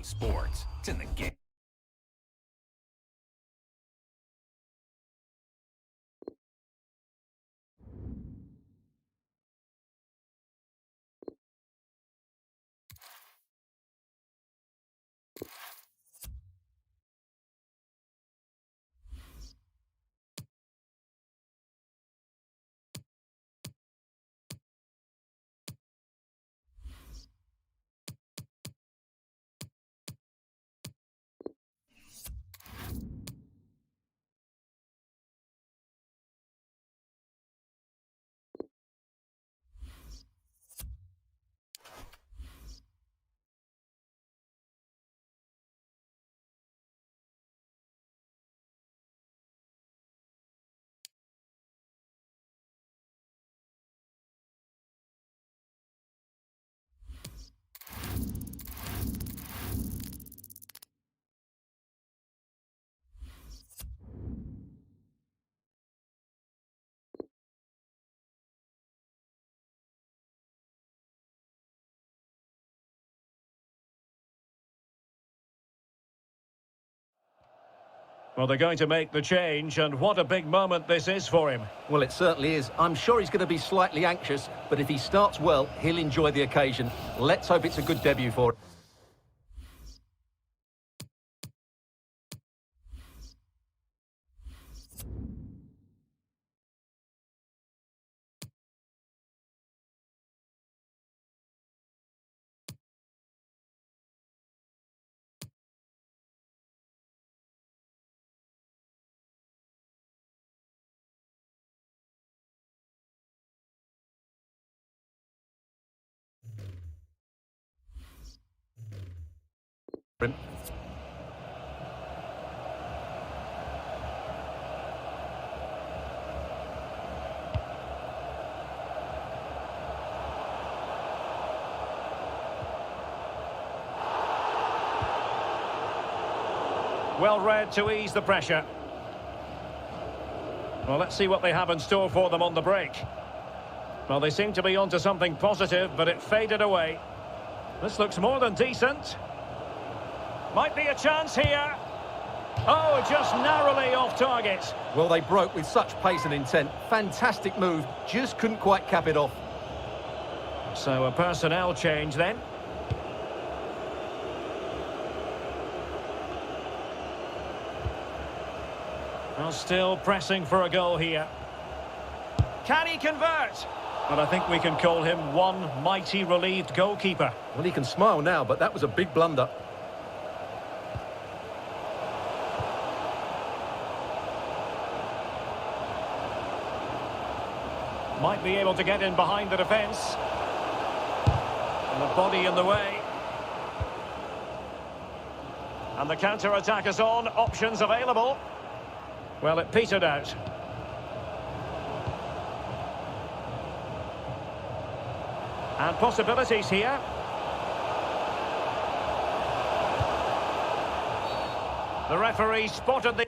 sports. It's in the game. Well, they're going to make the change, and what a big moment this is for him. Well, it certainly is. I'm sure he's going to be slightly anxious, but if he starts well, he'll enjoy the occasion. Let's hope it's a good debut for him. Well read to ease the pressure. Well, let's see what they have in store for them on the break. Well, they seem to be onto something positive, but it faded away. This looks more than decent. Might be a chance here. Oh, just narrowly off target. Well, they broke with such pace and intent. Fantastic move, just couldn't quite cap it off. So a personnel change then. Well, still pressing for a goal here. Can he convert? Well, I think we can call him one mighty relieved goalkeeper. Well, he can smile now, but that was a big blunder. Might be able to get in behind the defence. And the body in the way. And the counter-attack is on. Options available. Well, it petered out. And possibilities here. The referee spotted the...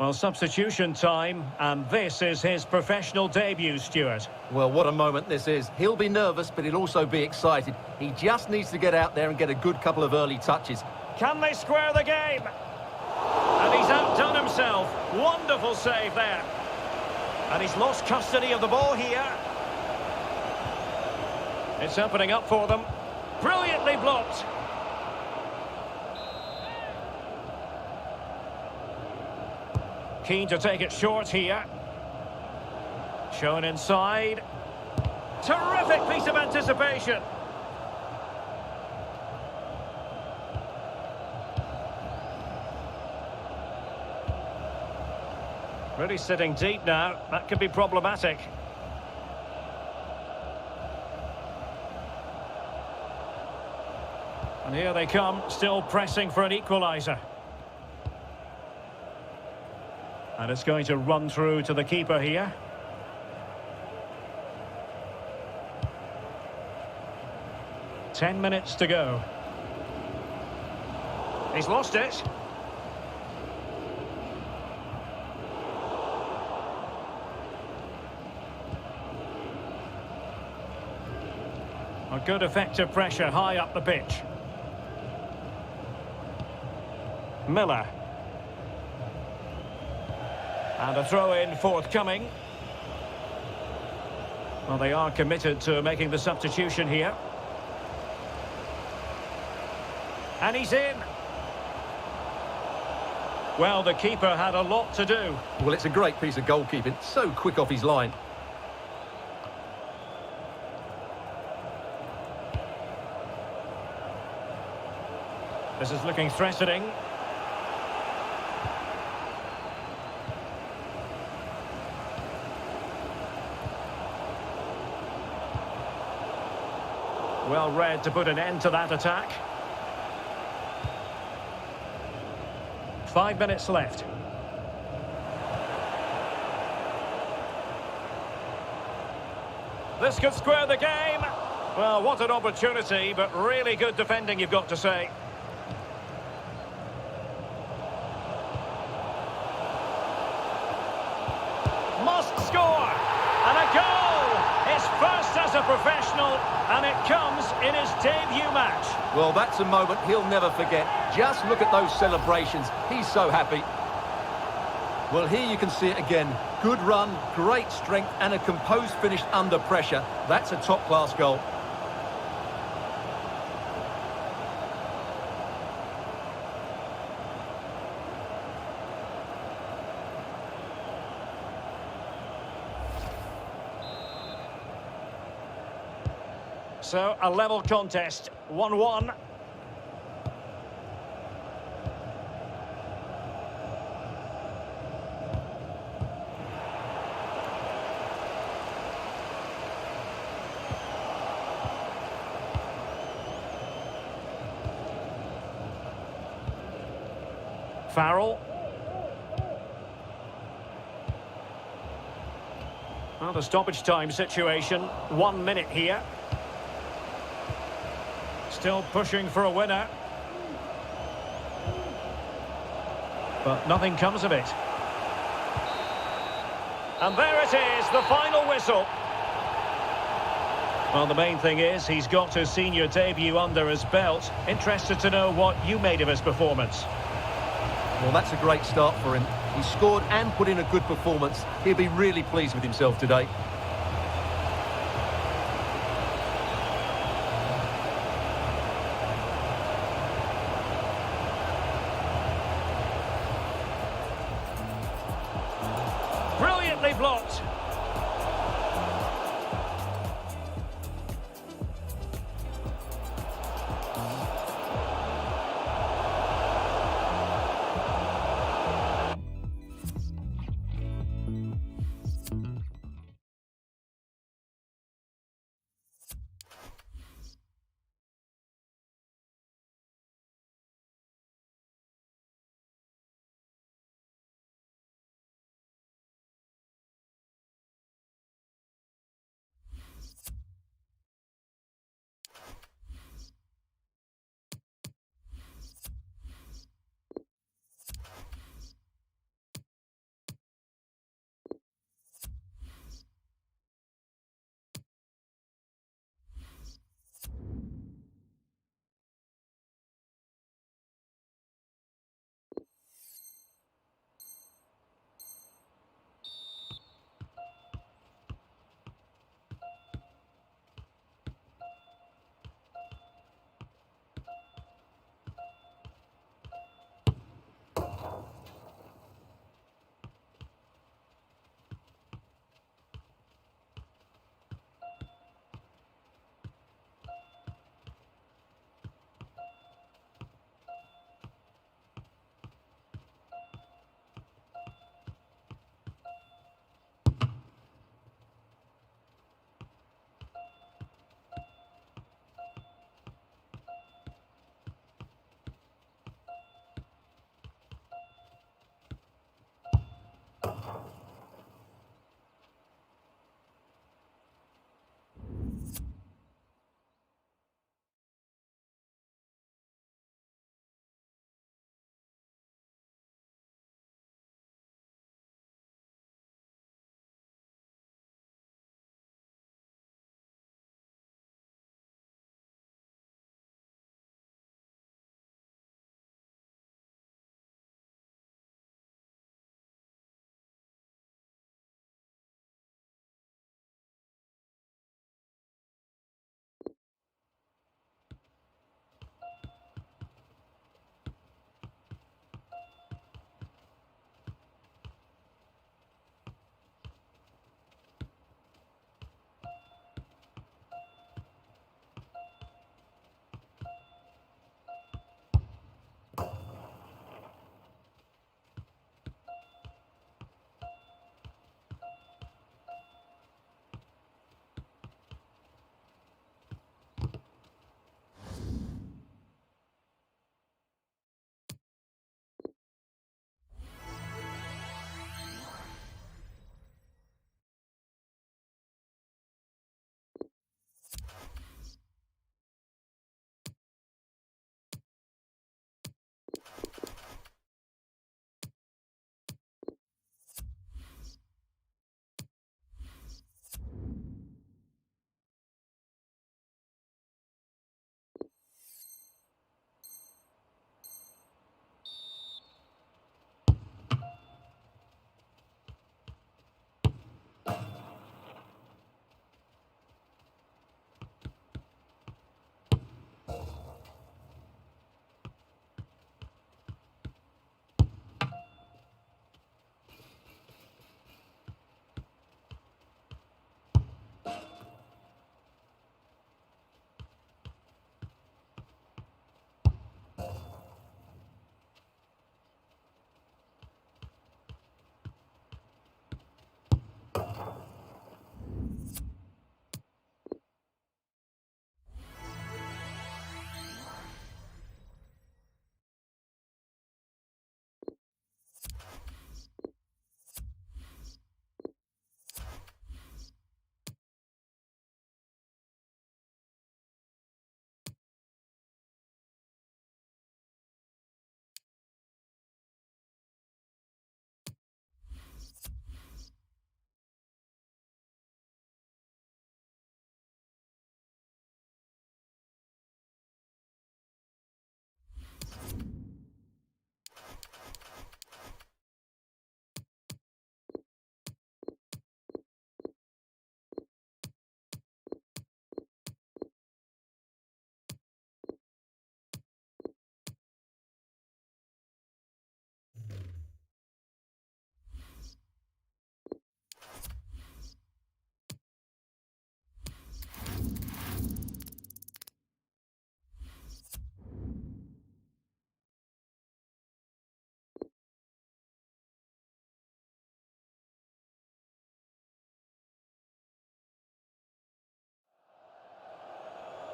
Well, substitution time, and this is his professional debut, Stuart. Well, what a moment this is. He'll be nervous, but he'll also be excited. He just needs to get out there and get a good couple of early touches. Can they square the game? And he's outdone himself. Wonderful save there. And he's lost custody of the ball here. It's opening up for them. Brilliantly blocked. Keen to take it short here. Shown inside. Terrific piece of anticipation. Really sitting deep now. That could be problematic. And here they come, still pressing for an equaliser. And it's going to run through to the keeper here. Ten minutes to go. He's lost it. A good effective pressure high up the pitch. Miller. And a throw-in forthcoming. Well, they are committed to making the substitution here. And he's in. Well, the keeper had a lot to do. Well, it's a great piece of goalkeeping. So quick off his line. This is looking threatening. Well read to put an end to that attack. 5 minutes left. This could square the game. Well, what an opportunity, but really good defending, you've got to say. Must score. And a goal. His first as a professional, and it comes in his debut match. Well, that's a moment he'll never forget. Just look at those celebrations. He's so happy. Well, here you can see it again. Good run, great strength, and a composed finish under pressure. That's a top-class goal. So, a level contest, 1-1. Farrell. Well, the stoppage time situation, 1 minute here. Still pushing for a winner. But nothing comes of it. And there it is, the final whistle. Well, the main thing is he's got his senior debut under his belt. Interested to know what you made of his performance. Well, that's a great start for him. He scored and put in a good performance. He'll be really pleased with himself today. Brilliantly blocked.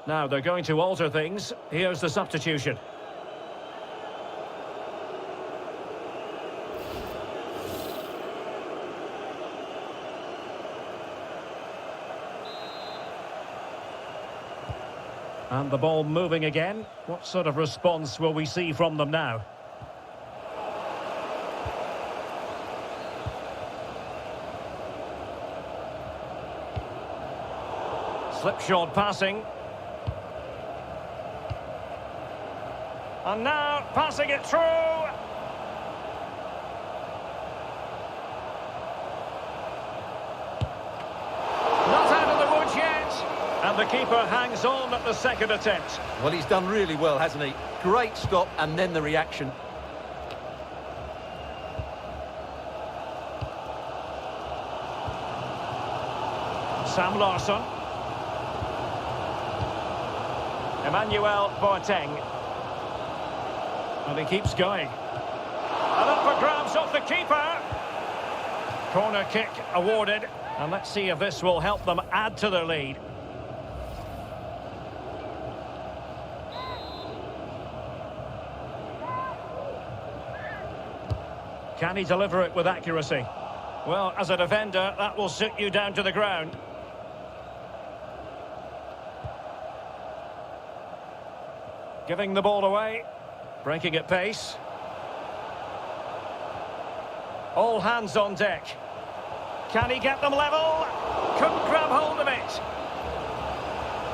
Now they're going to alter things. Here's the substitution. And the ball moving again. What sort of response will we see from them now? Slipshod passing. And now passing it through. Not out of the woods yet. And the keeper hangs on at the second attempt. Well, he's done really well, hasn't he? Great stop and then the reaction. Sam Larsson. Emmanuel Boateng. And he keeps going. And up for grabs off the keeper. Corner kick awarded. And let's see if this will help them add to their lead. Can he deliver it with accuracy? Well, as a defender, that will sit you down to the ground. Giving the ball away. Breaking at pace. All hands on deck. Can he get them level? Couldn't grab hold of it.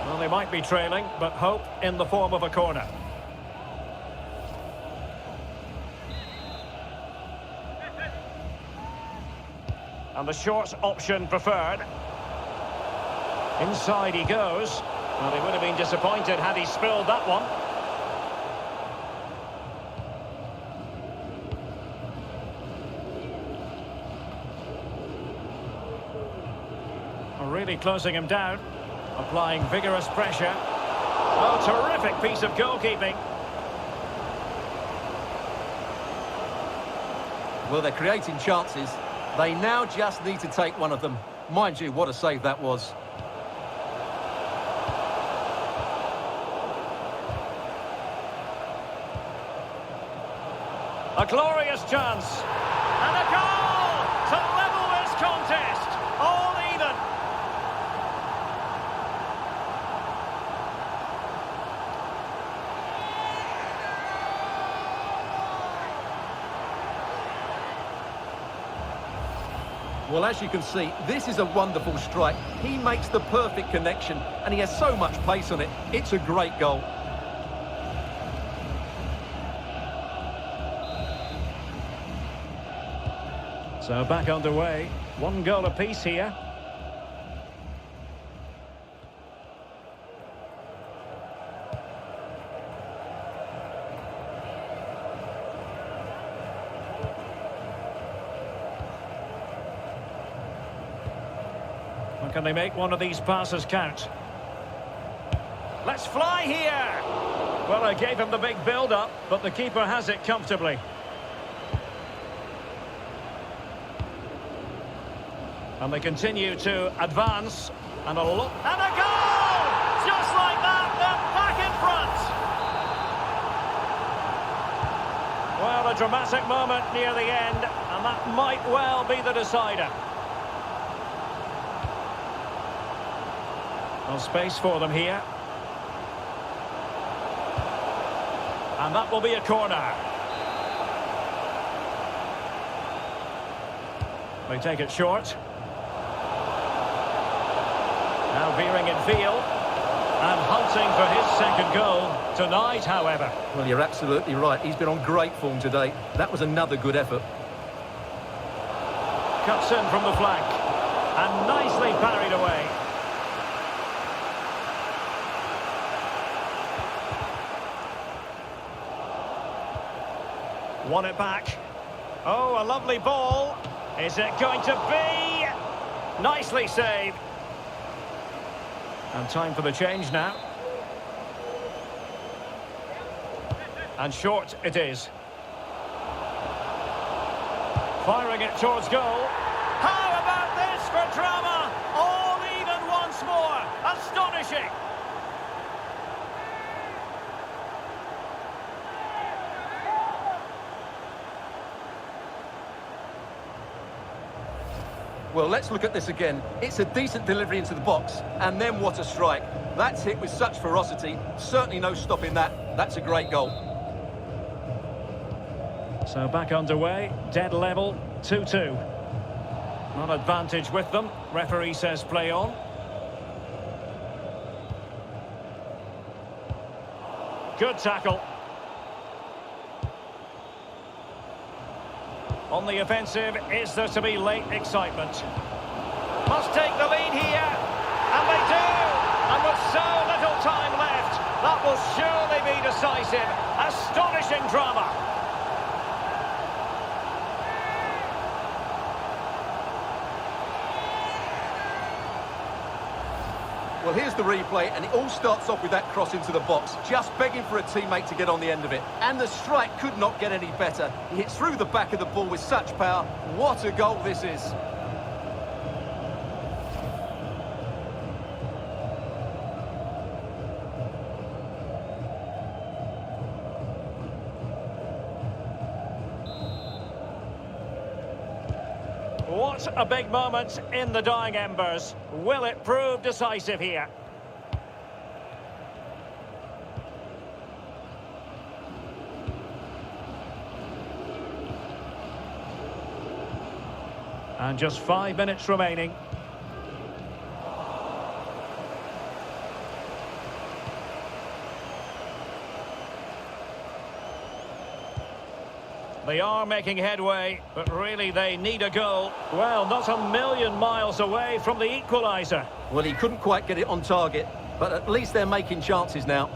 Well, they might be trailing, but hope in the form of a corner. And the short option preferred. Inside he goes. Well, he would have been disappointed had he spilled that one. Really closing him down. Applying vigorous pressure. Oh, terrific piece of goalkeeping. Well, they're creating chances. They now just need to take one of them. Mind you, what a save that was. A glorious chance. And a goal to level this contest. All even. Well, as you can see, this is a wonderful strike. He makes the perfect connection, and he has so much pace on it. It's a great goal. So back underway. One goal apiece here. Can they make one of these passes count? Let's fly here! Well, I gave him the big build-up, but the keeper has it comfortably. And they continue to advance. And a look. And a goal! Just like that, they're back in front! Well, a dramatic moment near the end, and that might well be the decider. Well, space for them here. And that will be a corner. They take it short. Now veering in field. And hunting for his second goal tonight, however. Well, you're absolutely right. He's been on great form today. That was another good effort. Cuts in from the flank. And nicely parried away. Won it back. Oh, a lovely ball. Is it going to be? Nicely saved. And time for the change now. And short it is. Firing it towards goal. How about this for drama? All even once more. Astonishing. Well, let's look at this again. It's a decent delivery into the box, and then what a strike. That's hit with such ferocity. Certainly no stopping that. That's a great goal. So back underway, dead level, 2-2. Not advantage with them. Referee says play on. Good tackle. On the offensive, is there to be late excitement? Must take the lead here, and they do! And with so little time left, that will surely be decisive. Astonishing drama. Well, here's the replay, and it all starts off with that cross into the box, just begging for a teammate to get on the end of it. And the strike could not get any better. He hits through the back of the ball with such power. What a goal this is. What a big moment in the dying embers. Will it prove decisive here? And just 5 minutes remaining. They are making headway, but really they need a goal. Well, not a million miles away from the equaliser. Well, he couldn't quite get it on target, but at least they're making chances now.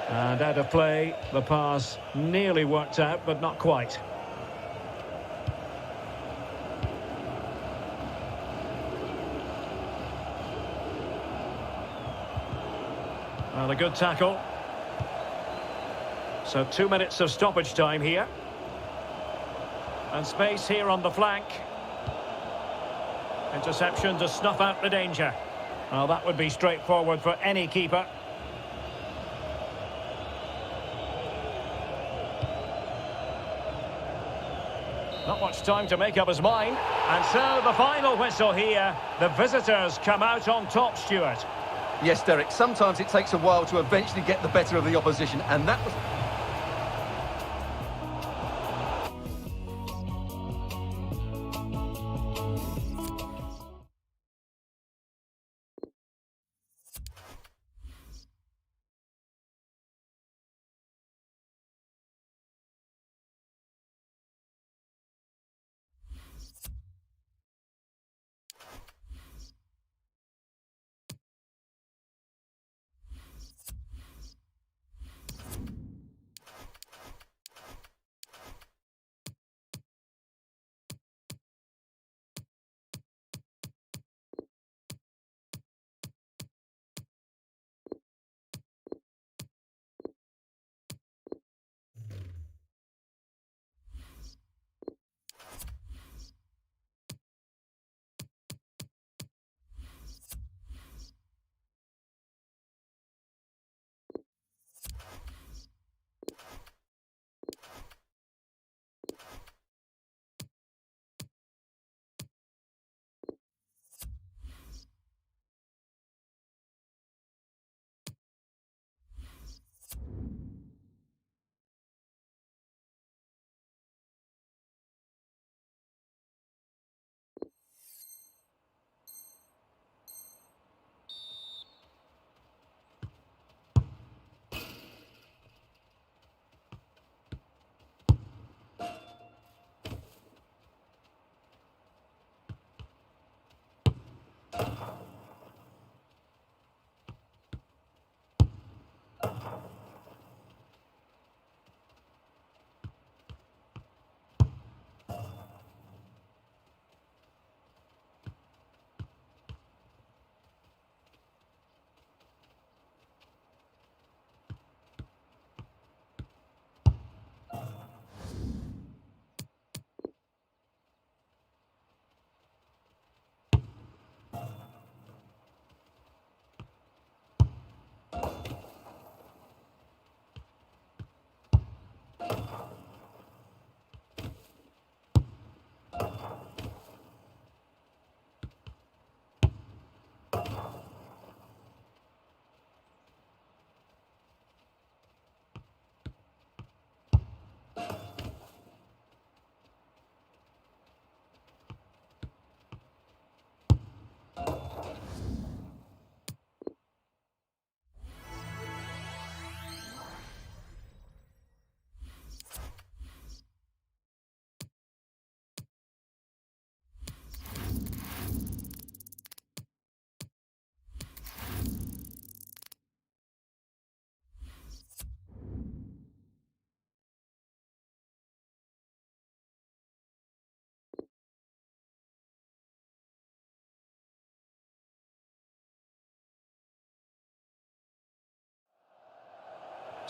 And out of play, the pass nearly worked out, but not quite. Well, a good tackle. So 2 minutes of stoppage time here. And space here on the flank. Interception to snuff out the danger. Well, that would be straightforward for any keeper. Not much time to make up his mind. And so the final whistle here. The visitors come out on top, Stuart. Yes, Derek, sometimes it takes a while to eventually get the better of the opposition, and that was...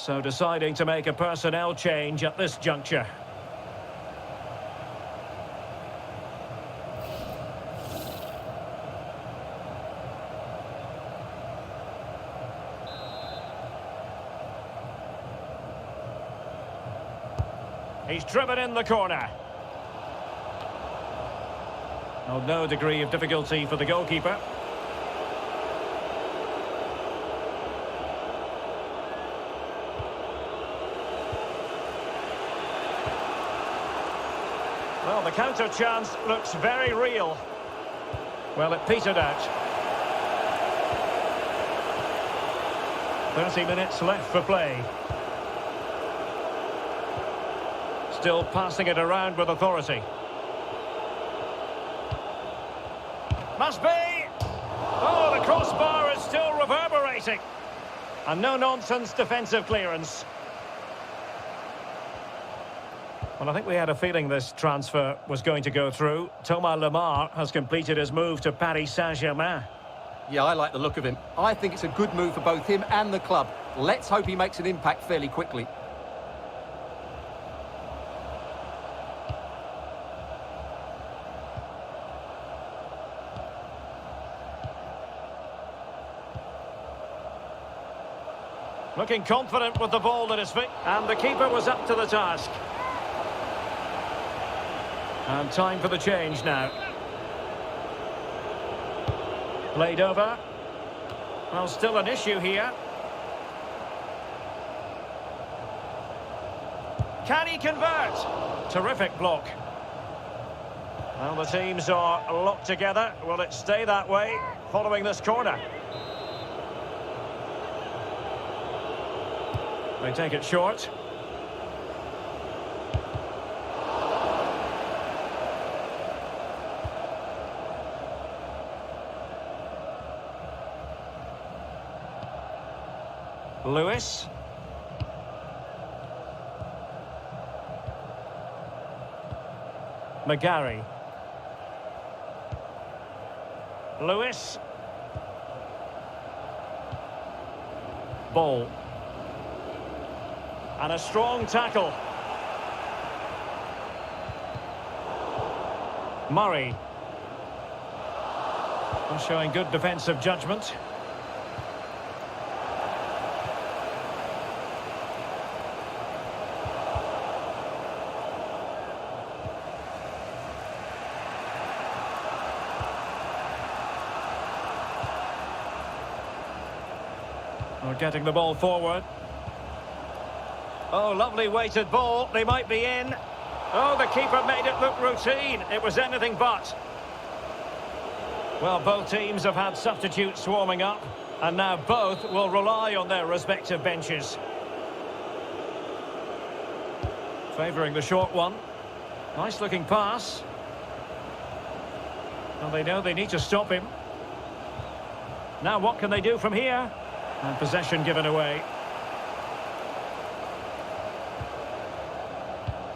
So deciding to make a personnel change at this juncture. He's driven in the corner. Oh, no degree of difficulty for the goalkeeper. Well, the counter chance looks very real. Well, it petered out. 30 minutes left for play. Still passing it around with authority. Must be! Oh, the crossbar is still reverberating. And no-nonsense defensive clearance. Well, I think we had a feeling this transfer was going to go through. Thomas Lemar has completed his move to Paris Saint-Germain. Yeah, I like the look of him. I think it's a good move for both him and the club. Let's hope he makes an impact fairly quickly. Looking confident with the ball at his feet. And the keeper was up to the task. And time for the change now. Played over. Well, still an issue here. Can he convert? Terrific block. Well, the teams are locked together. Will it stay that way following this corner? They take it short. Lewis. McGarry. Lewis. Ball. And a strong tackle. Murray. Showing good defensive judgment. We're getting the ball forward. Oh, lovely weighted ball. They might be in. Oh, the keeper made it look routine. It was anything but. Well, both teams have had substitutes swarming up, and now both will rely on their respective benches. Favouring the short one. Nice looking pass. Well, they know they need to stop him. Now what can they do from here? And possession given away.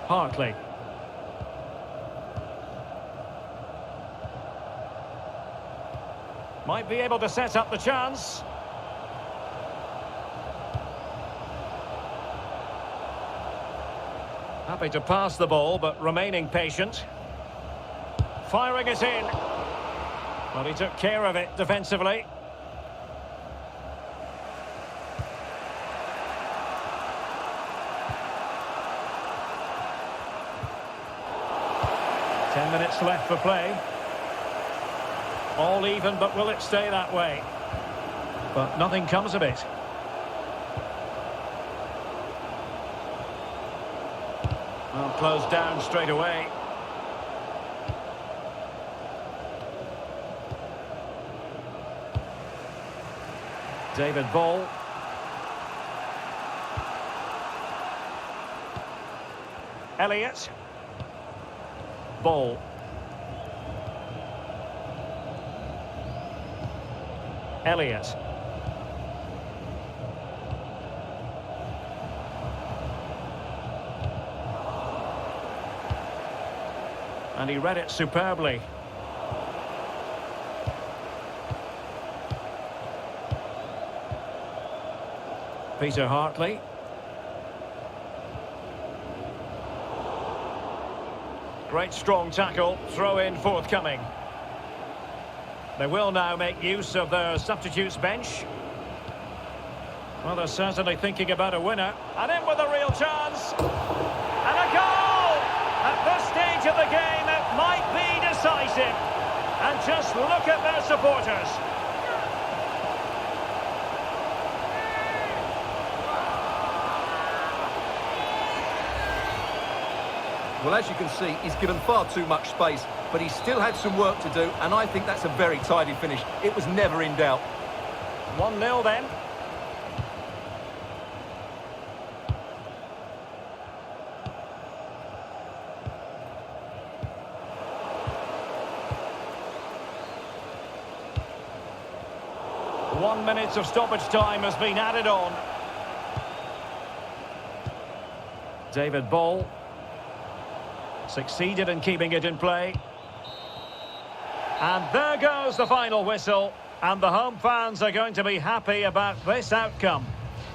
Hartley. Might be able to set up the chance. Happy to pass the ball, but remaining patient. Firing it in. Well, he took care of it defensively. Minutes left for play. All even, but will it stay that way? But nothing comes of it. Well, closed down straight away. David Ball. Elliott. Ball. Elliott. And he read it superbly. Peter Hartley. Great strong tackle, throw in forthcoming. They will now make use of their substitutes bench. Well, they're certainly thinking about a winner. And in with a real chance. And a goal! At this stage of the game, it might be decisive. And just look at their supporters. Well, as you can see, he's given far too much space, but he still had some work to do, and I think that's a very tidy finish. It was never in doubt. 1-0 then. One minute of stoppage time has been added on. David Ball succeeded in keeping it in play. And there goes the final whistle. And the home fans are going to be happy about this outcome.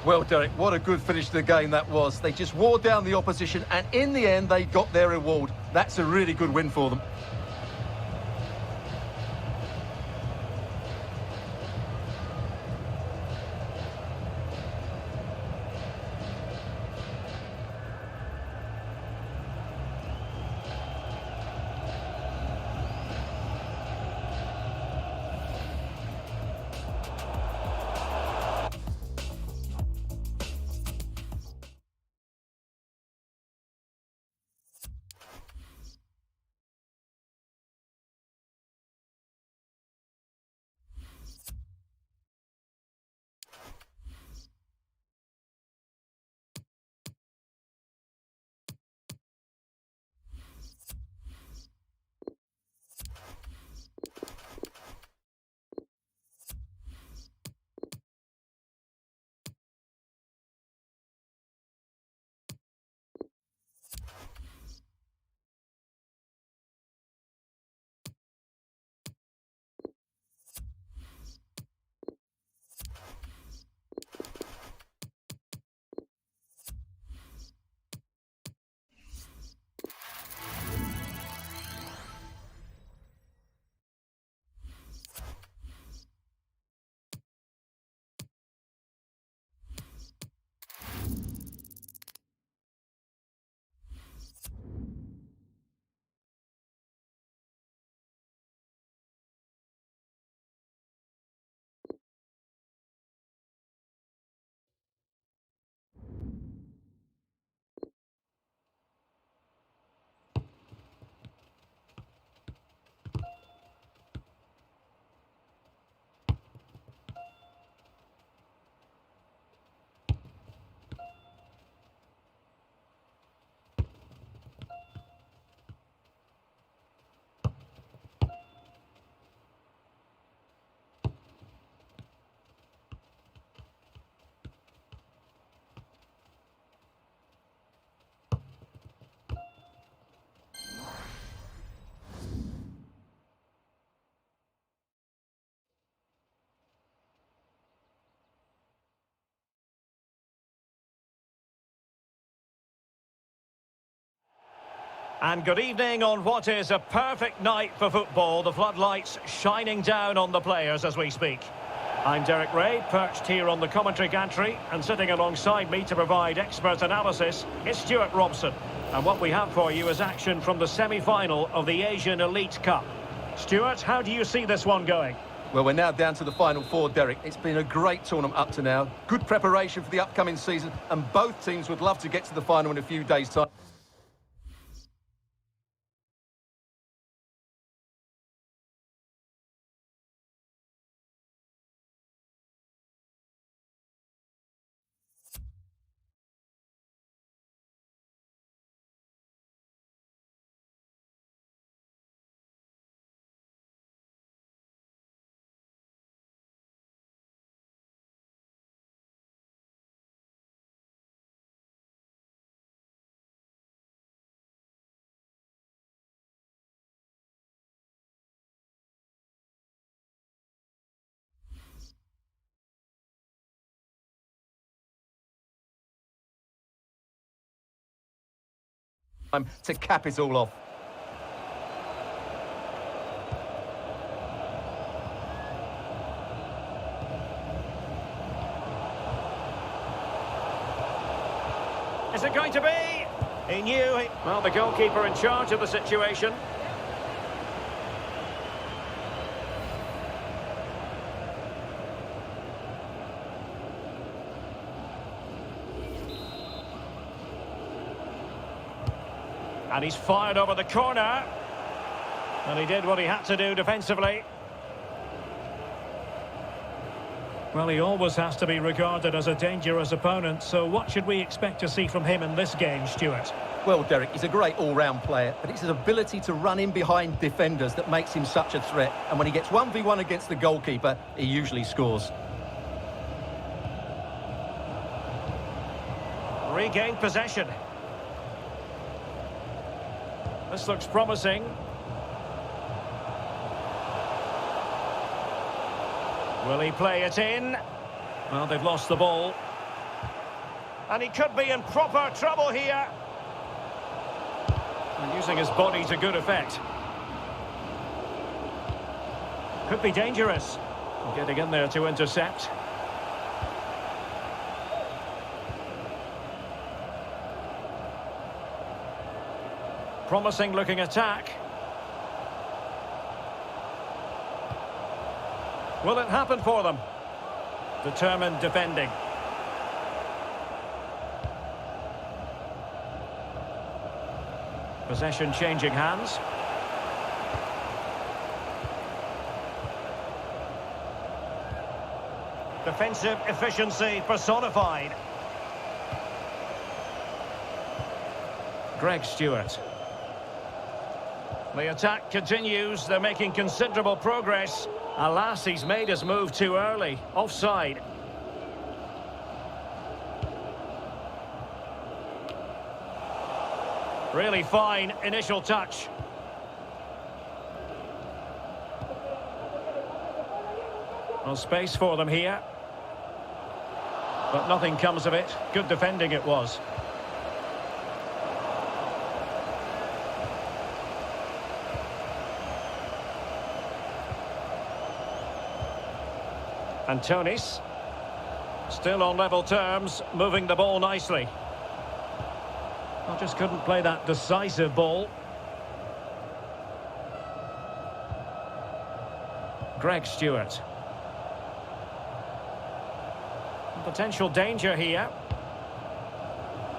Well, Derek, what a good finish to the game that was. They just wore down the opposition, and in the end, they got their reward. That's a really good win for them. And good evening on what is a perfect night for football. The floodlights shining down on the players as we speak. I'm Derek Ray, perched here on the commentary gantry, and sitting alongside me to provide expert analysis is Stuart Robson. And what we have for you is action from the semi-final of the Asian Elite Cup. Stuart, how do you see this one going? Well, we're now down to the final four, Derek. It's been a great tournament up to now. Good preparation for the upcoming season, and both teams would love to get to the final in a few days' time. To cap it all off. Is it going to be? He knew. Well, the goalkeeper in charge of the situation. And he's fired over the corner. And he did what he had to do defensively. Well, he always has to be regarded as a dangerous opponent, so what should we expect to see from him in this game, Stuart? Well, Derek, he's a great all-round player, but it's his ability to run in behind defenders that makes him such a threat. And when he gets 1v1 against the goalkeeper, he usually scores. Regained possession. This looks promising. Will he play it in? Well, they've lost the ball. And he could be in proper trouble here. And using his body to good effect. Could be dangerous. Getting in there to intercept. Promising looking attack. Will it happen for them? Determined defending. Possession changing hands. Defensive efficiency personified. Greg Stewart. The attack continues. They're making considerable progress. Alas, he's made his move too early. Offside. Really fine initial touch. Well, space for them here. But nothing comes of it. Good defending it was. Antonis, still on level terms, moving the ball nicely. Well, just couldn't play that decisive ball. Greg Stewart. Potential danger here.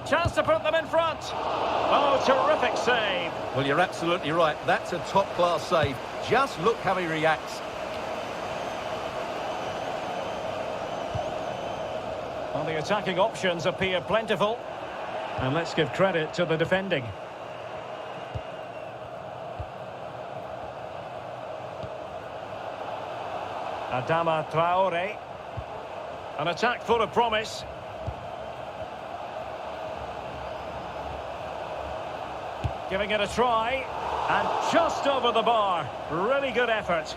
Chance to put them in front. Oh, terrific save. Well, you're absolutely right. That's a top-class save. Just look how he reacts. Well, the attacking options appear plentiful. And let's give credit to the defending. Adama Traore. An attack full of promise. Giving it a try. And just over the bar. Really good effort.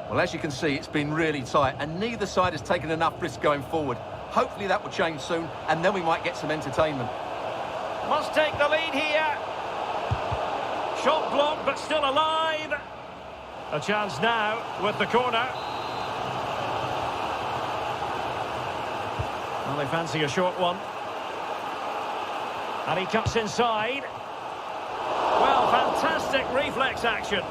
Well, as you can see, it's been really tight, and neither side has taken enough risk going forward. Hopefully that will change soon, and then we might get some entertainment. Must take the lead here. Shot blocked, but still alive. A chance now with the corner. Well, they fancy a short one. And he cuts inside. Well, fantastic reflex action.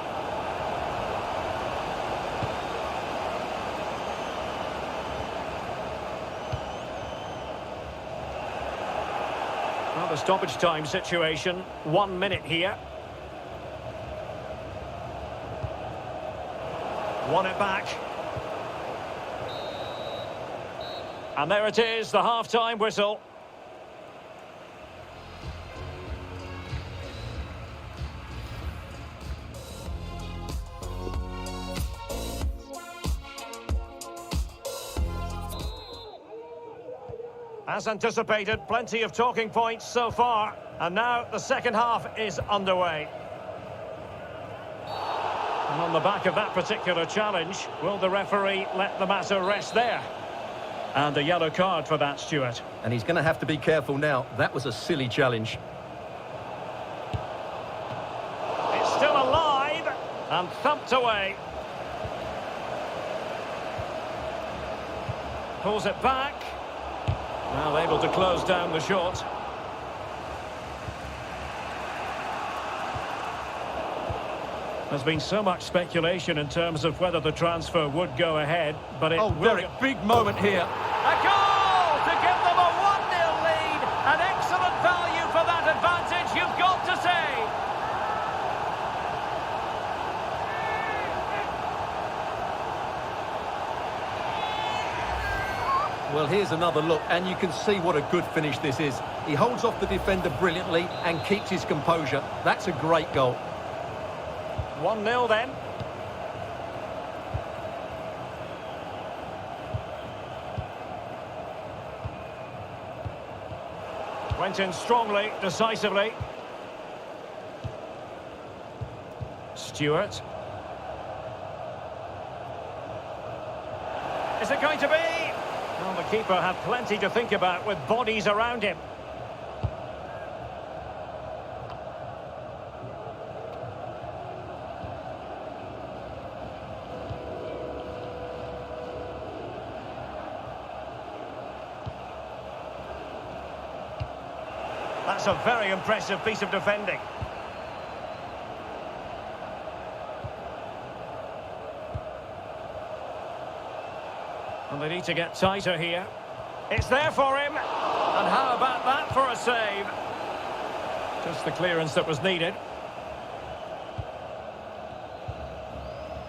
Well, the stoppage time situation, 1 minute here. Won it back. And there it is, the half-time whistle. As anticipated, plenty of talking points so far. And now the second half is underway. And on the back of that particular challenge, will the referee let the matter rest there? And a yellow card for that, Stuart. And he's going to have to be careful now. That was a silly challenge. And thumped away. Pulls it back. Well, able to close down the shot. There's been so much speculation in terms of whether the transfer would go ahead, but it will... Derek, big moment here. A goal to give them a 1-0 lead. An excellent value for that advantage, you've got to say. Well, here's another look, and you can see what a good finish this is. He holds off the defender brilliantly and keeps his composure. That's a great goal. 1-0 then. Went in strongly, decisively. Stewart. Is it going to be? Well, the keeper had plenty to think about with bodies around him. That's a very impressive piece of defending. And they need to get tighter here. It's there for him. And how about that for a save? Just the clearance that was needed.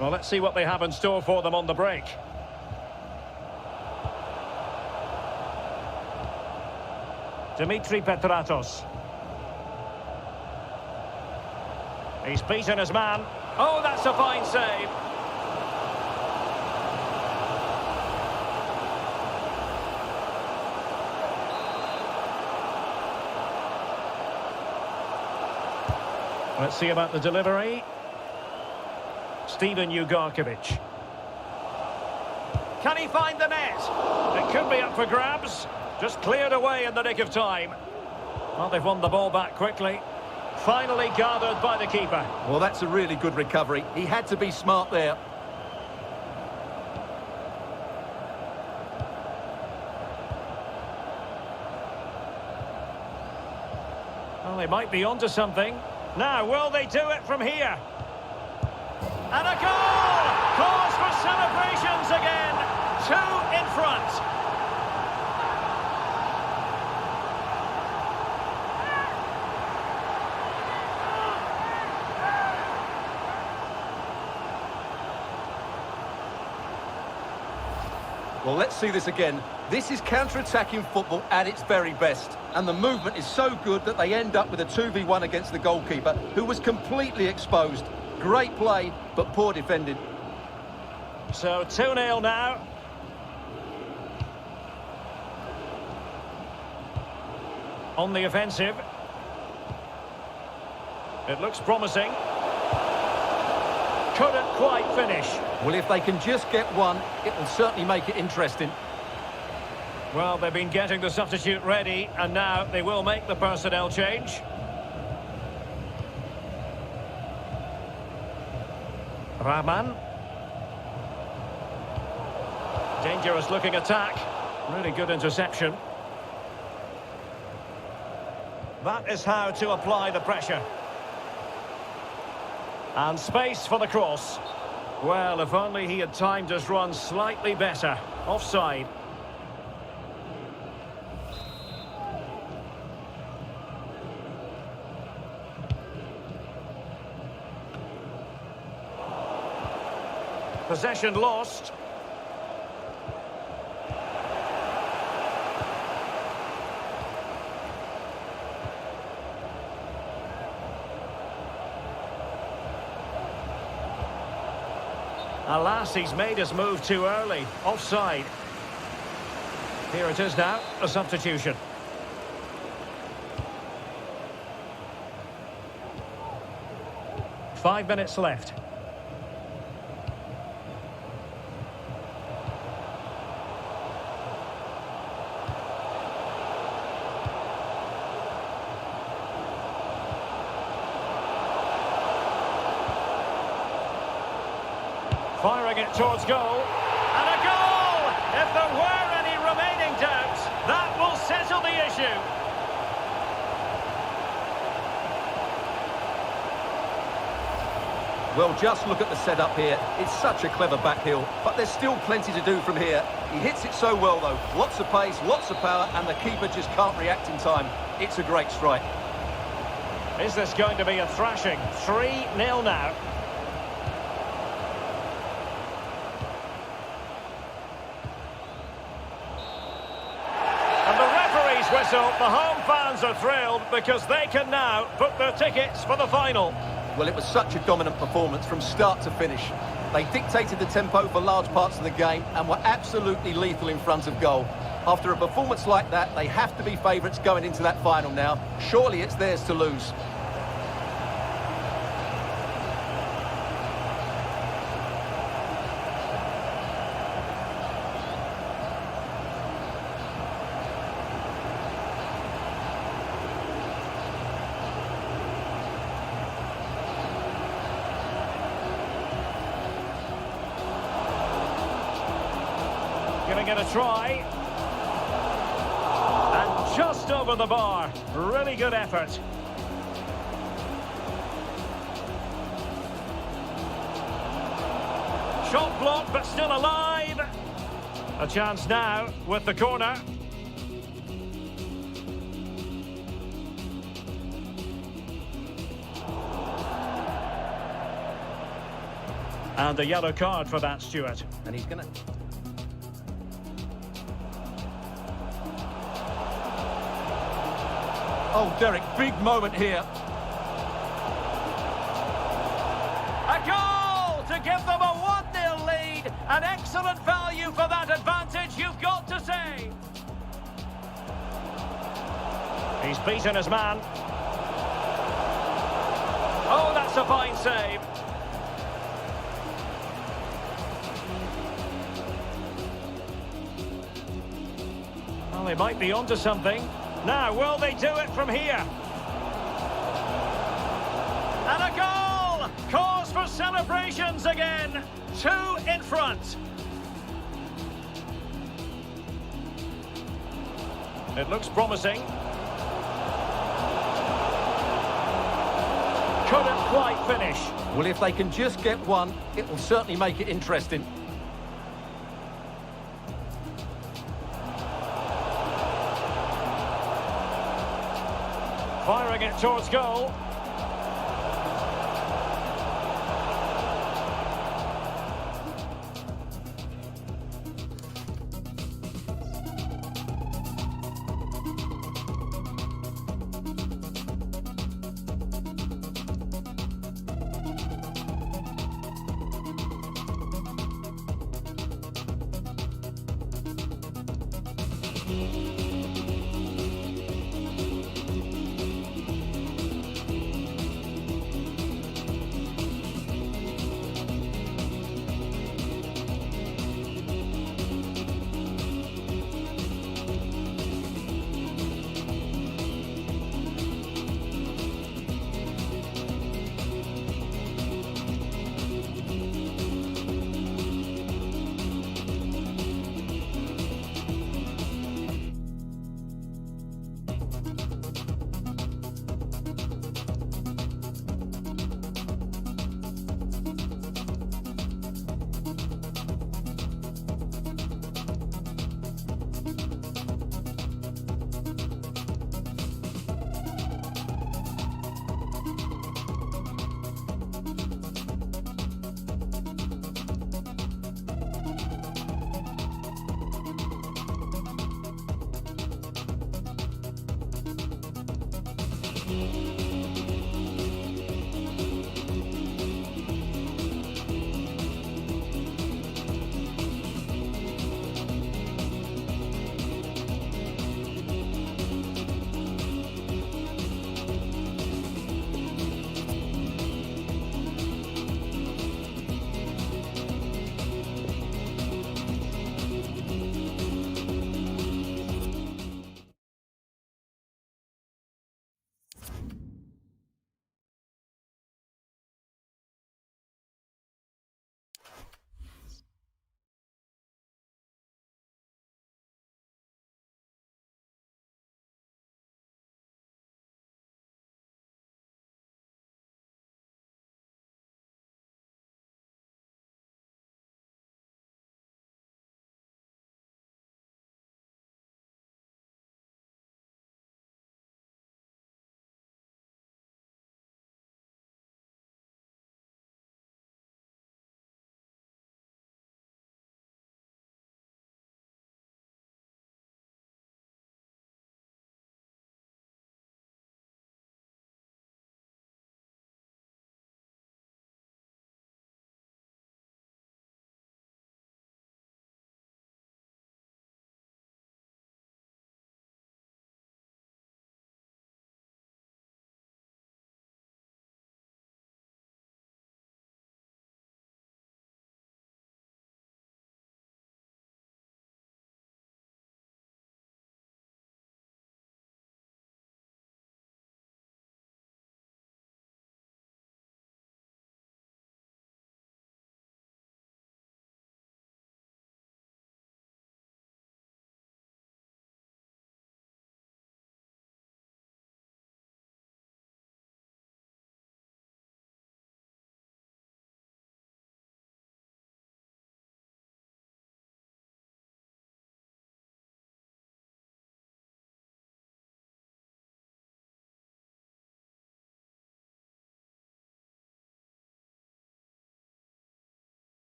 Well, let's see what they have in store for them on the break. Dimitri Petratos. He's beaten his man. Oh, that's a fine save. Let's see about the delivery. Steven Ugarkovic. Can he find the net? It could be up for grabs. Just cleared away in the nick of time. Well, they've won the ball back quickly. Finally gathered by the keeper. Well, that's a really good recovery. He had to be smart there. Well, they might be onto something. Now, will they do it from here? And a goal! Cause for celebrations again. 2 in front. Well, let's see this again. This is counter-attacking football at its very best. And the movement is so good that they end up with a 2v1 against the goalkeeper, who was completely exposed. Great play, but poor defending. So 2-0 now. On the offensive. It looks promising. Couldn't quite finish. Well, if they can just get one, it will certainly make it interesting. Well, they've been getting the substitute ready, and now they will make the personnel change. Rahman. Dangerous looking attack. Really good interception. That is how to apply the pressure. And space for the cross. Well, if only he had timed his run slightly better. Offside. Possession lost. Alas, he's made his move too early. Offside. Here it is now, a substitution. Five minutes left. Firing it towards goal. And a goal! If there were any remaining doubts, that will settle the issue. Well, just look at the setup here. It's such a clever backheel, but there's still plenty to do from here. He hits it so well, though. Lots of pace, lots of power, and the keeper just can't react in time. It's a great strike. Is this going to be a thrashing? 3-0 now. And the referee's whistle. The home fans are thrilled because they can now book their tickets for the final. Well, it was such a dominant performance from start to finish. They dictated the tempo for large parts of the game and were absolutely lethal in front of goal. After a performance like that, they have to be favourites going into that final now. Surely it's theirs to lose. Giving it a try. And just over the bar. Really good effort. Shot blocked, but still alive. A chance now with the corner. And a yellow card for that, Stuart. And he's going to... Oh, Derek, big moment here. A goal to give them a 1-0 lead. An excellent value for that advantage, you've got to say. He's beaten his man. Oh, that's a fine save. Well, they might be onto something. Now, will they do it from here? And a goal! Cause for celebrations again. 2 in front. It looks promising. Couldn't quite finish. Well, if they can just get one, it will certainly make it interesting. Firing it towards goal.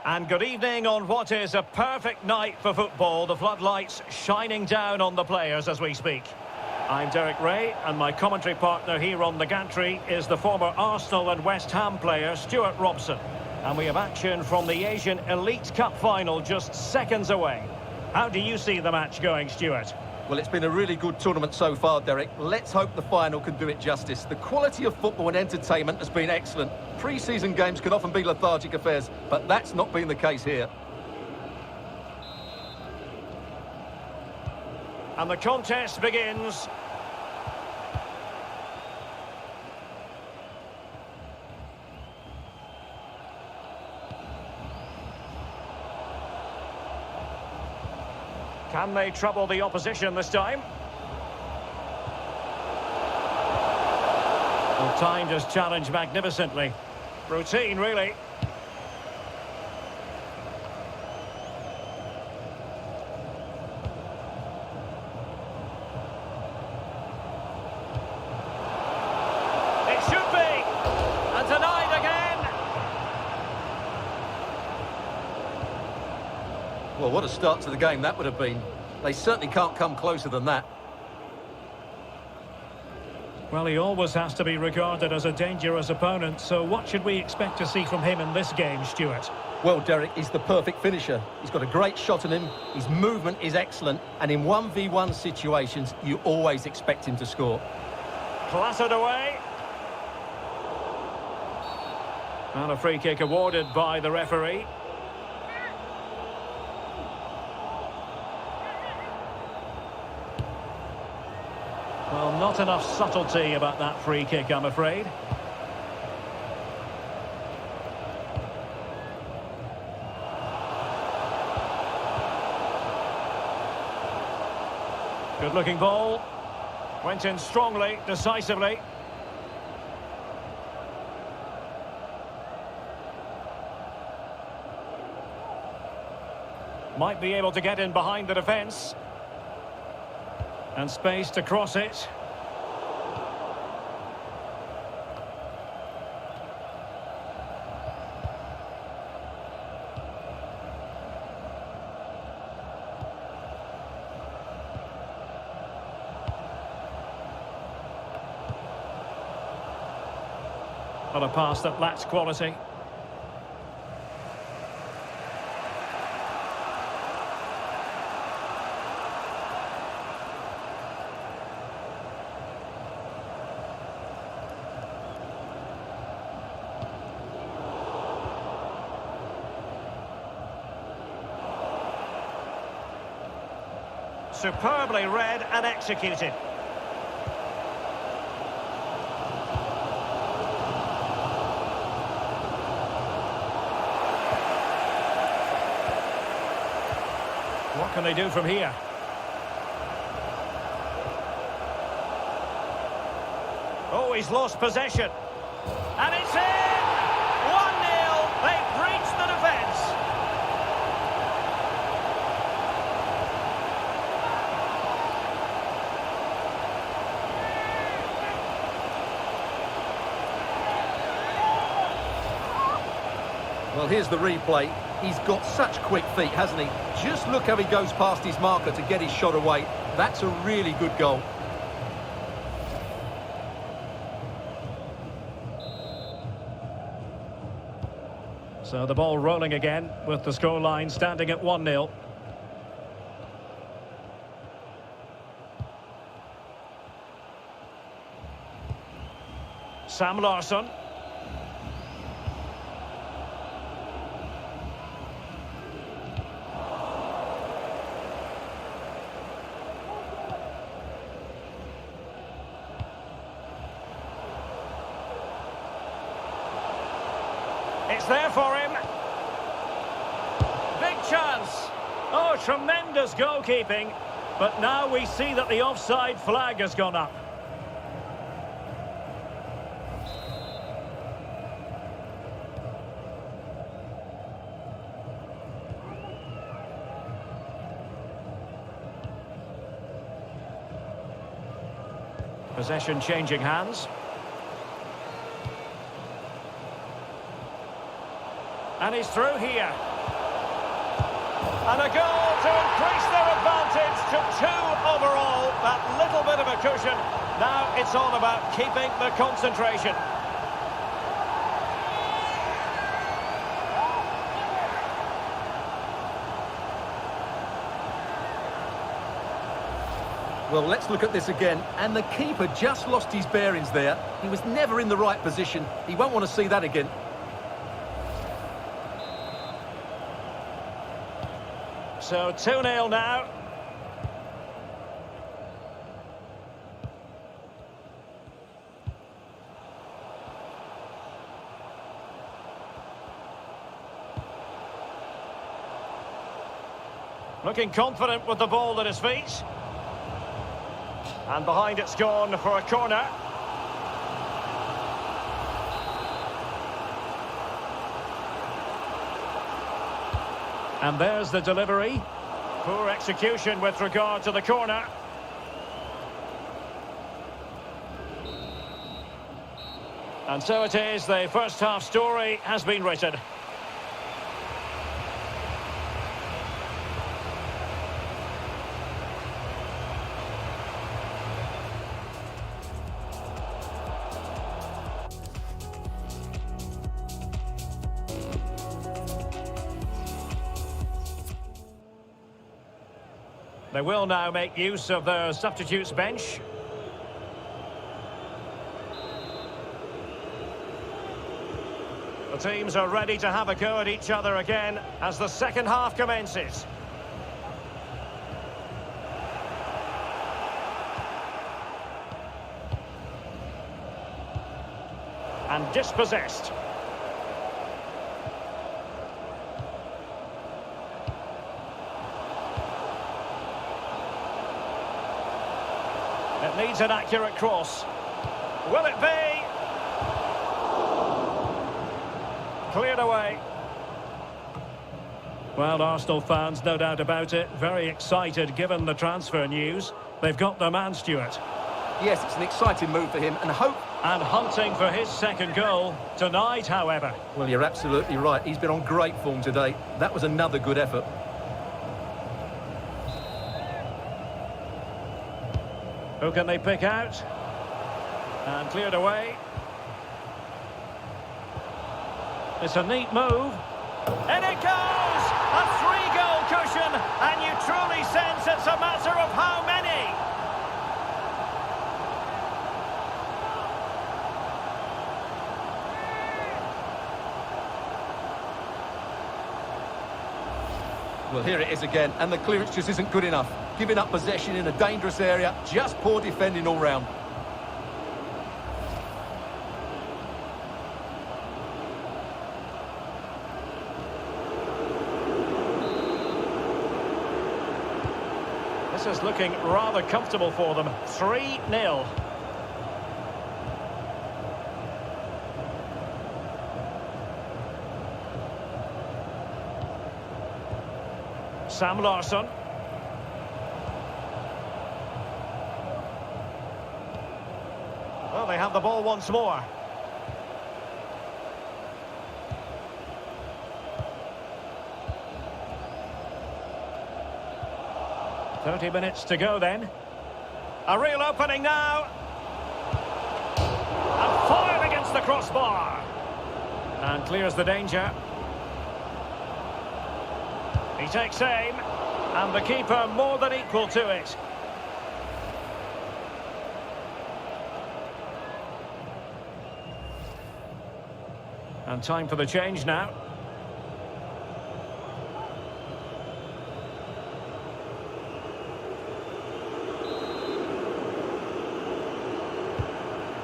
And good evening on what is a perfect night for football. The floodlights shining down on the players as we speak. I'm Derek Ray, and my commentary partner here on the gantry is the former Arsenal and West Ham player Stuart Robson. And we have action from the Asian Elite Cup final just seconds away. How do you see the match going, Stuart? Well, it's been a really good tournament so far, Derek. Let's hope the final can do it justice. The quality of football and entertainment has been excellent. Pre-season games can often be lethargic affairs, but that's not been the case here. And the contest begins. Can they trouble the opposition this time? Well, timed his challenge magnificently. Routine, really. It should be! And denied again! Well, what a start to the game that would have been. They certainly can't come closer than that. Well, he always has to be regarded as a dangerous opponent, so what should we expect to see from him in this game, Stuart? Well, Derek, he's the perfect finisher. He's got a great shot on him, his movement is excellent, and in 1v1 situations, you always expect him to score. Clattered away. And a free kick awarded by the referee. Well, not enough subtlety about that free kick, I'm afraid. Good-looking ball. Went in strongly, decisively. Might be able to get in behind the defence. And space to cross it. But a pass that lacks quality. Superbly read and executed. What can they do from here? Oh, he's lost possession. And it's in! 1-0. They've breached the defence. Well, here's the replay. He's got such quick feet, hasn't he? Just look how he goes past his marker to get his shot away. That's a really good goal. So the ball rolling again with the scoreline standing at 1-0. Sam Larsson. It's there for him. Big chance. Oh, tremendous goalkeeping. But now we see that the offside flag has gone up. Possession changing hands. And he's through here. And a goal to increase their advantage to 2 overall. That little bit of a cushion. Now it's all about keeping the concentration. Well, let's look at this again. And the keeper just lost his bearings there. He was never in the right position. He won't want to see that again. So 2-0 now. Looking confident with the ball at his feet. And behind it's gone for a corner. And there's the delivery. Poor execution with regard to the corner. And so it is, the first half story has been written. They will now make use of their substitutes bench. The teams are ready to have a go at each other again as the second half commences. And dispossessed. It needs an accurate cross. Will it be? Cleared away. Well, Arsenal fans, no doubt about it, very excited given the transfer news. They've got their man, Stuart. Yes, it's an exciting move for him and hope... And hunting for his second goal tonight, however. Well, you're absolutely right. He's been on great form today. That was another good effort. Who can they pick out? And cleared away. It's a neat move. And it goes! A 3-goal cushion, and you truly sense it's a matter of how many. Well, here it is again, and the clearance just isn't good enough. Giving up possession in a dangerous area, just poor defending all round. This is looking rather comfortable for them. 3-0. Sam Larsson. Well, they have the ball once more. "30 minutes to go then. A real opening now. And fired against the crossbar. And clears the danger. He takes aim. And the keeper more than equal to it. And time for the change now.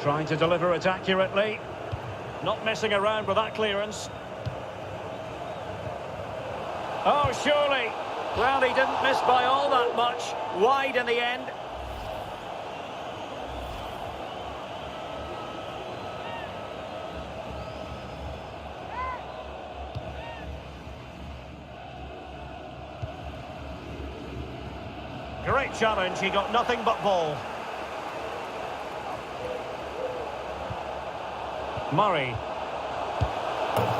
Trying to deliver it accurately. Not messing around with that clearance. Oh, surely. Well, he didn't miss by all that much. Wide in the end. Great challenge. He got nothing but ball. Murray.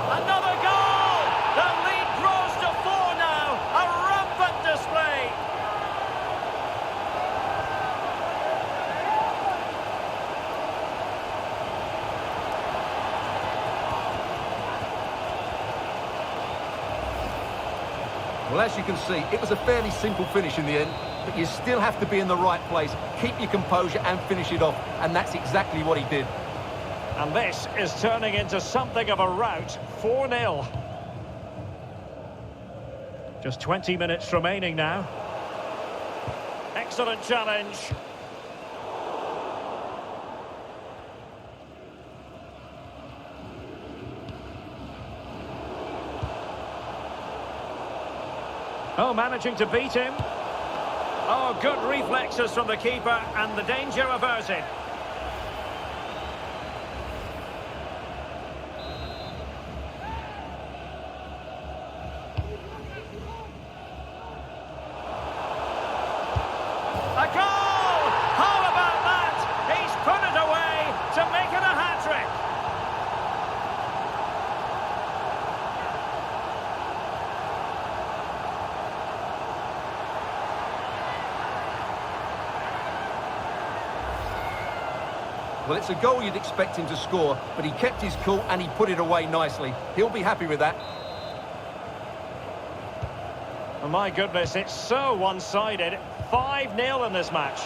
Another goal! Well, as you can see, it was a fairly simple finish in the end, but you still have to be in the right place, keep your composure and finish it off, and that's exactly what he did. And this is turning into something of a rout, 4-0. Just 20 minutes remaining now. Excellent challenge. Oh, managing to beat him. Oh, good reflexes from the keeper, and the danger averted. A goal! How about that? He's put it away to make it a hat-trick. Well, it's a goal you'd expect him to score, but he kept his cool and he put it away nicely. He'll be happy with that. Oh, my goodness, it's so one-sided. 5-0 in this match.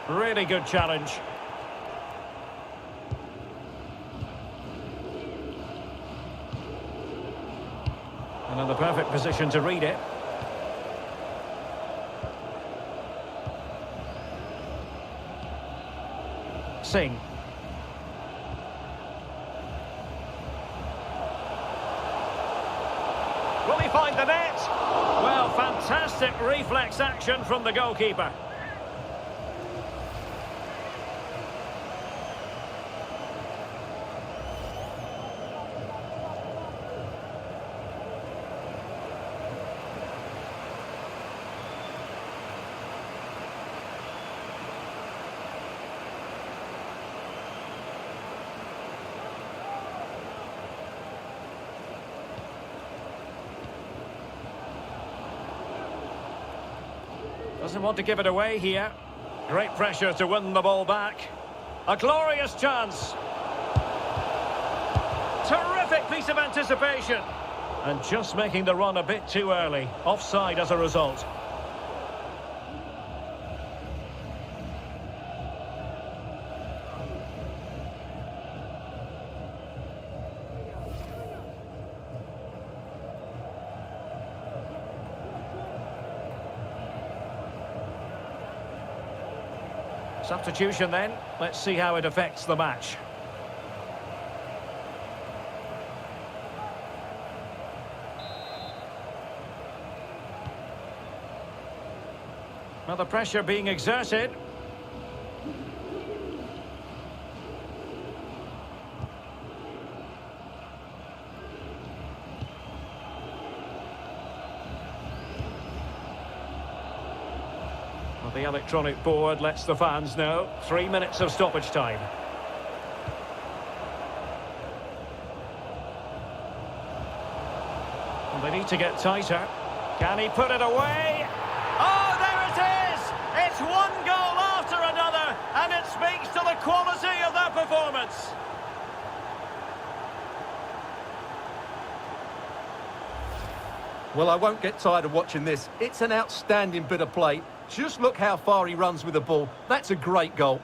Really good challenge. And in the perfect position to read it. Singh. Will he find the net? Well, fantastic reflex action from the goalkeeper. Doesn't want to give it away here. Great pressure to win the ball back. A glorious chance. Terrific piece of anticipation. And just making the run a bit too early. Offside as a result. Substitution then. Let's see how it affects the match. Well, the pressure being exerted. The electronic board lets the fans know. 3 minutes of stoppage time. Well, they need to get tighter. Can he put it away? Oh, there it is! It's one goal after another, and it speaks to the quality of their performance. Well, I won't get tired of watching this. It's an outstanding bit of play. Just look how far he runs with the ball. That's a great goal.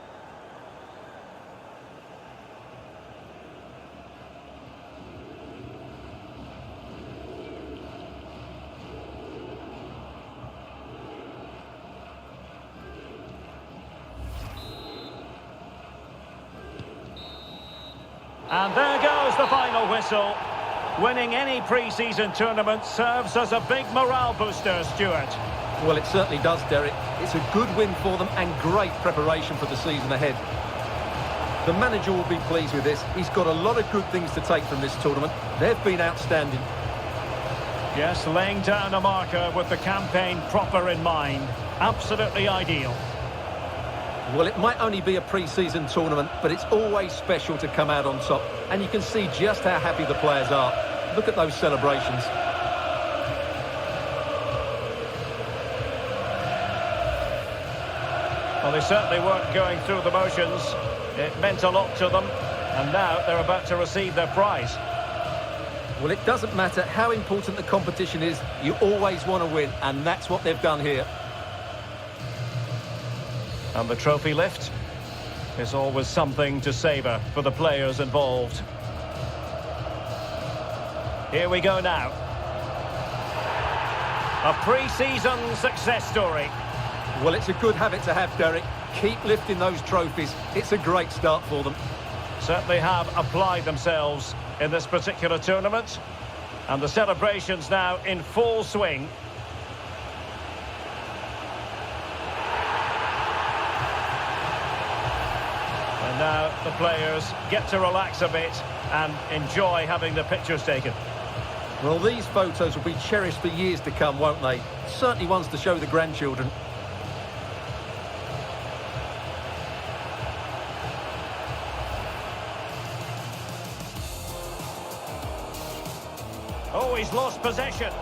And there goes the final whistle. Winning any pre-season tournament serves as a big morale booster, Stuart. Well, it certainly does, Derek. It's a good win for them and great preparation for the season ahead. The manager will be pleased with this. He's got a lot of good things to take from this tournament. They've been outstanding. Yes, laying down a marker with the campaign proper in mind. Absolutely ideal. Well, it might only be a pre-season tournament, but it's always special to come out on top. And you can see just how happy the players are. Look at those celebrations. Well, they certainly weren't going through the motions. It meant a lot to them. And now they're about to receive their prize. Well, it doesn't matter how important the competition is, you always want to win, and that's what they've done here. And the trophy lift is always something to savour for the players involved. Here we go now. A pre-season success story. Well, it's a good habit to have, Derek. Keep lifting those trophies. It's a great start for them. Certainly have applied themselves in this particular tournament. And the celebrations now in full swing. And now the players get to relax a bit and enjoy having the pictures taken. Well, these photos will be cherished for years to come, won't they? Certainly ones to show the grandchildren. Oh, he's lost possession.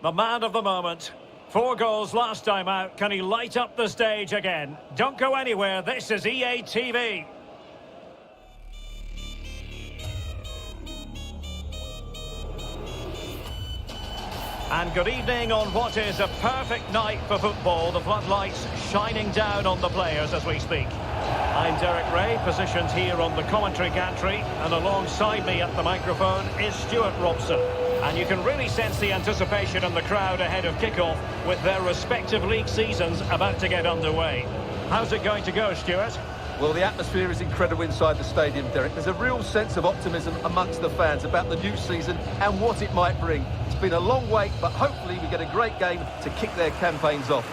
the man of the moment. 4 goals last time out. Can he light up the stage again? Don't go anywhere. This is EA TV. And good evening on what is a perfect night for football. The floodlights shining down on the players as we speak. I'm Derek Ray, positioned here on the commentary gantry, and alongside me at the microphone is Stuart Robson. And you can really sense the anticipation in the crowd ahead of kickoff with their respective league seasons about to get underway. How's it going to go, Stuart? Well, the atmosphere is incredible inside the stadium, Derek. There's a real sense of optimism amongst the fans about the new season and what it might bring. It's been a long wait, but hopefully we get a great game to kick their campaigns off.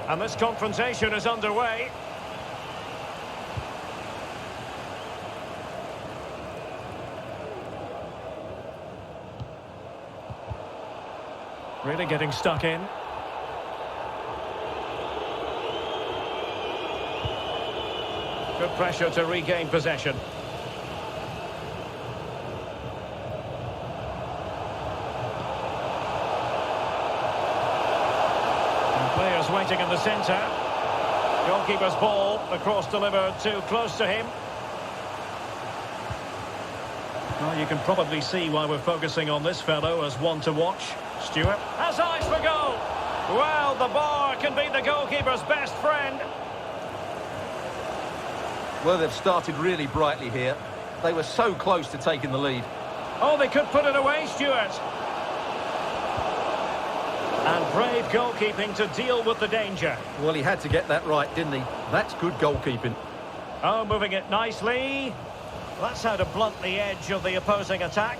And this confrontation is underway. Really getting stuck in. Good pressure to regain possession. Players waiting in the centre. Goalkeeper's ball, the cross delivered too close to him. Well, you can probably see why we're focusing on this fellow as one to watch. Stuart has eyes for goal. Well, the bar can be the goalkeeper's best friend. Well, they've started really brightly here. They were so close to taking the lead. Oh, they could put it away, Stuart. And brave goalkeeping to deal with the danger. Well, he had to get that right, didn't he? That's good goalkeeping. Oh, moving it nicely. That's how to blunt the edge of the opposing attack.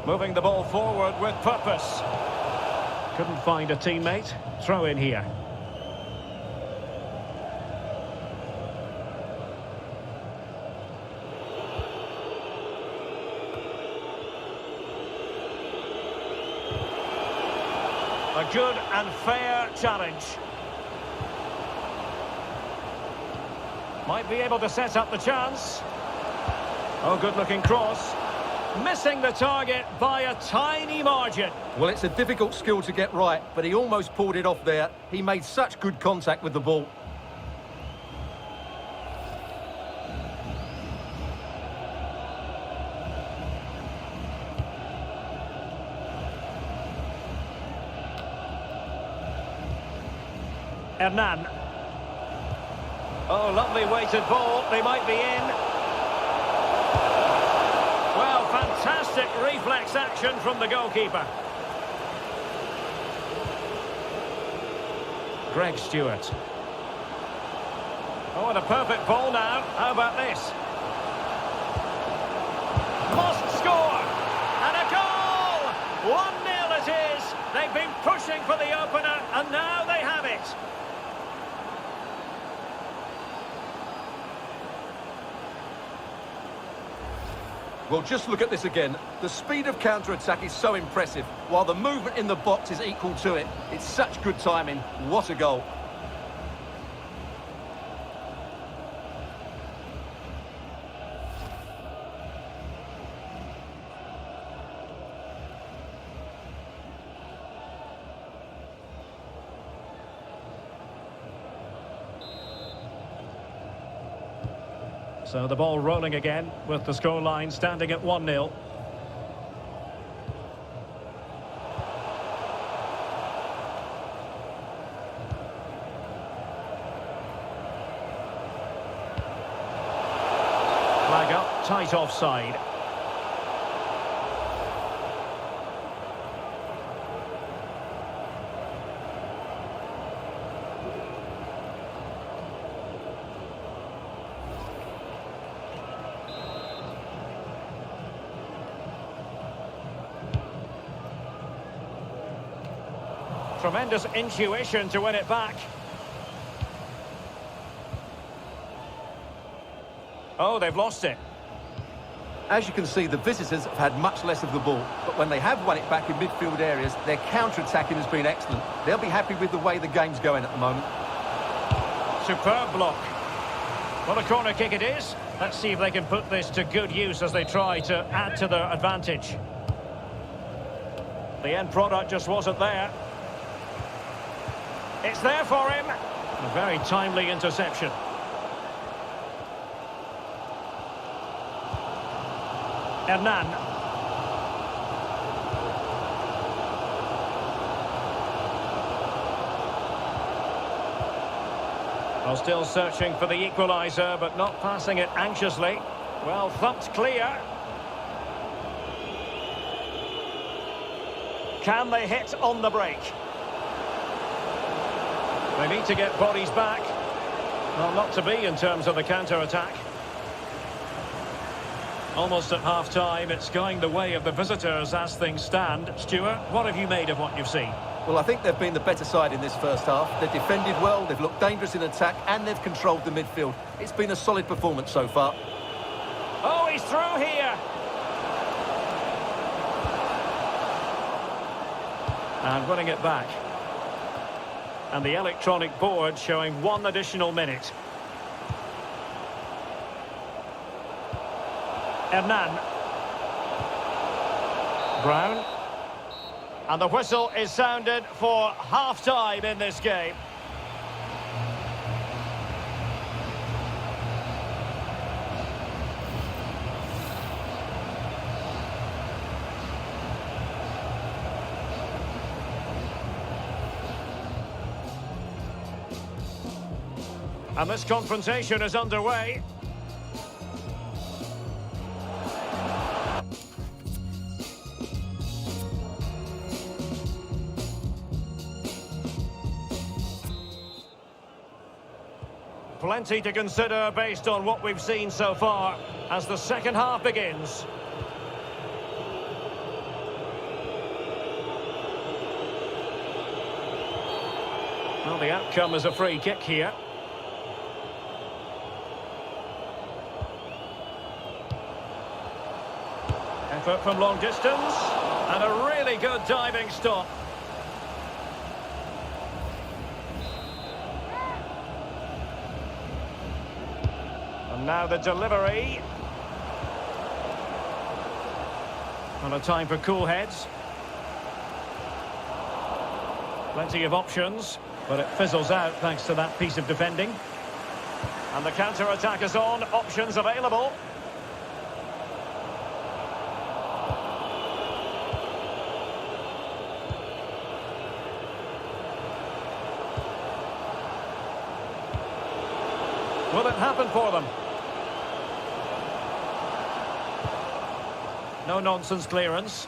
Moving the ball forward with purpose. Couldn't find a teammate. Throw in here. A good and fair challenge. Might be able to set up the chance. Oh, good-looking cross. Missing the target by a tiny margin. Well, it's a difficult skill to get right, but he almost pulled it off there. He made such good contact with the ball. Hernan. Oh, lovely weighted ball. They might be in. Well, fantastic reflex action from the goalkeeper. Greg Stewart. Oh, and a perfect ball now. How about this? Must score! And a goal! 1-0 it is. They've been pushing for the opener, and now they have it. Well, just look at this again. The speed of counter-attack is so impressive, while the movement in the box is equal to it. It's such good timing. What a goal. So the ball rolling again with the scoreline standing at 1-0. Flag up, tight offside. Tremendous intuition to win it back. Oh, they've lost it. As you can see, the visitors have had much less of the ball, but when they have won it back in midfield areas, their counter-attacking has been excellent. They'll be happy with the way the game's going at the moment. Superb block. Well, a corner kick it is. Let's see if they can put this to good use as they try to add to their advantage. The end product just wasn't there. It's there for him. A very timely interception. Hernan. Well, still searching for the equaliser, but not passing it anxiously. Well, thumped clear. Can they hit on the break? They need to get bodies back. Well, not to be in terms of the counter-attack. Almost at half-time, it's going the way of the visitors as things stand. Stuart, what have you made of what you've seen? Well, I think they've been the better side in this first half. They've defended well, they've looked dangerous in attack, and they've controlled the midfield. It's been a solid performance so far. Oh, he's through here. And winning it back. And the electronic board showing 1 additional minute. Hernan. Brown. And the whistle is sounded for half-time in this game. And this confrontation is underway. Plenty to consider based on what we've seen so far as the second half begins. Well, the outcome is a free kick here. Effort from long distance and a really good diving stop. And now the delivery. And a time for cool heads. Plenty of options, but it fizzles out thanks to that piece of defending. And the counter-attack is on, options available. Will it happen for them? No nonsense clearance.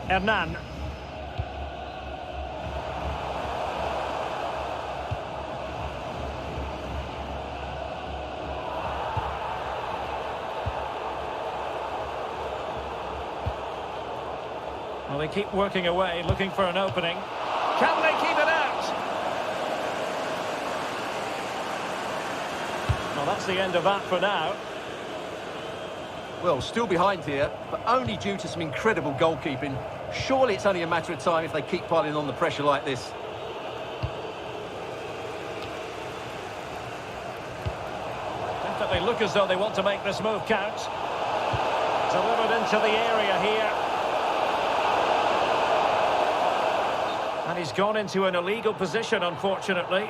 Hernan. Well, they keep working away, looking for an opening. Can they keep it out? Well, that's the end of that for now. Well, still behind here, but only due to some incredible goalkeeping. Surely it's only a matter of time if they keep piling on the pressure like this. Definitely look as though they want to make this move count. Delivered into the area here. And he's gone into an illegal position, unfortunately.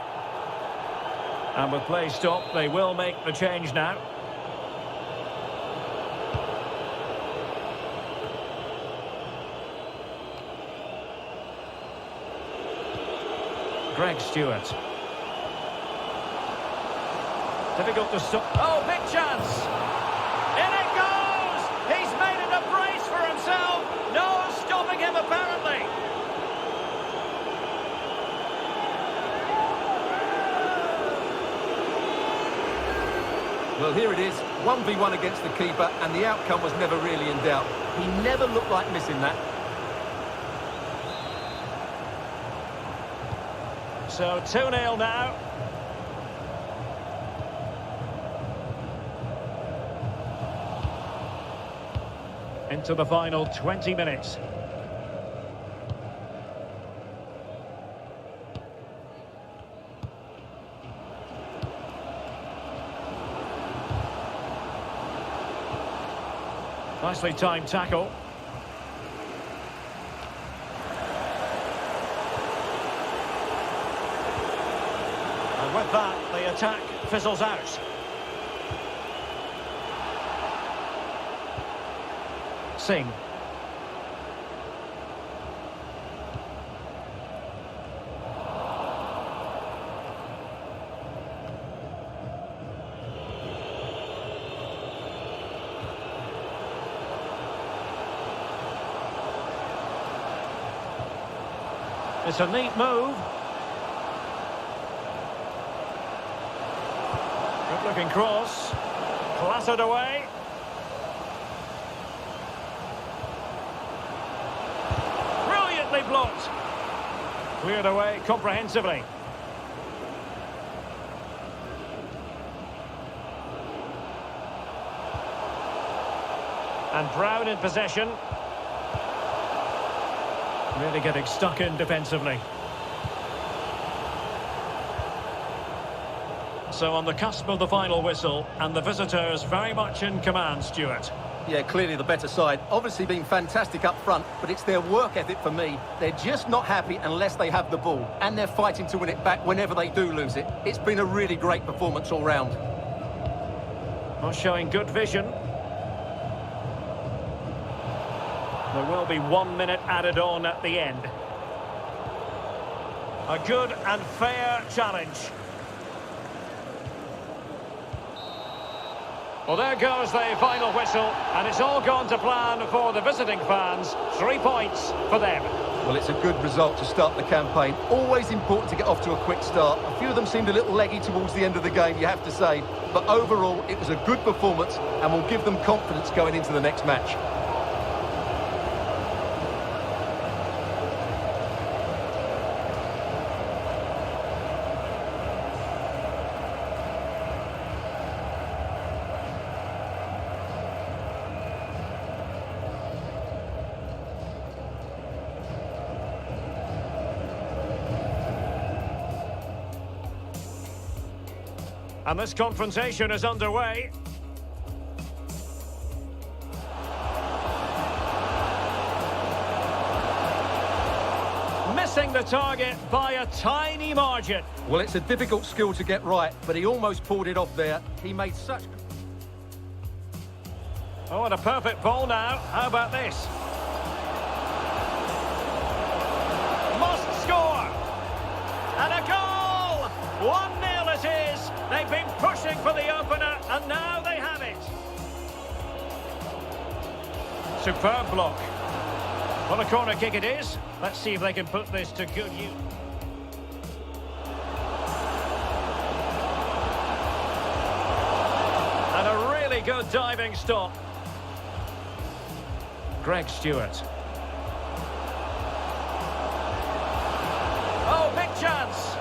And with play stopped, they will make the change now. Greg Stewart. Difficult to stop. Oh, big chance! In it goes! He's made it a brace for himself. No stopping him, apparently. Well, here it is. 1v1 against the keeper, and the outcome was never really in doubt. He never looked like missing that. So 2-0 now. Into the final 20 minutes. Nicely timed tackle. And with that, the attack fizzles out. Singh. It's a neat move. Good looking cross. Clattered away. Brilliantly blocked. Cleared away comprehensively. And Brown in possession. Really getting stuck in defensively. So on the cusp of the final whistle, and the visitors very much in command, Stuart. Yeah, clearly the better side. Obviously been fantastic up front, but it's their work ethic for me. They're just not happy unless they have the ball, and they're fighting to win it back whenever they do lose it. It's been a really great performance all round. Not showing good vision. There will be 1 minute added on at the end. A good and fair challenge. Well, there goes the final whistle, and it's all gone to plan for the visiting fans. 3 points for them. Well, it's a good result to start the campaign. Always important to get off to a quick start. A few of them seemed a little leggy towards the end of the game, you have to say. But overall, it was a good performance and will give them confidence going into the next match. And this confrontation is underway. Missing the target by a tiny margin. Well, it's a difficult skill to get right, but he almost pulled it off there. He made such... Oh, and a perfect ball now. How about this? Must score! And a goal! 1-0 it is. They've been pushing for the opener, and now they have it. Superb block. Well, a corner kick it is. Let's see if they can put this to good use. And a really good diving stop. Greg Stewart. Oh, big chance.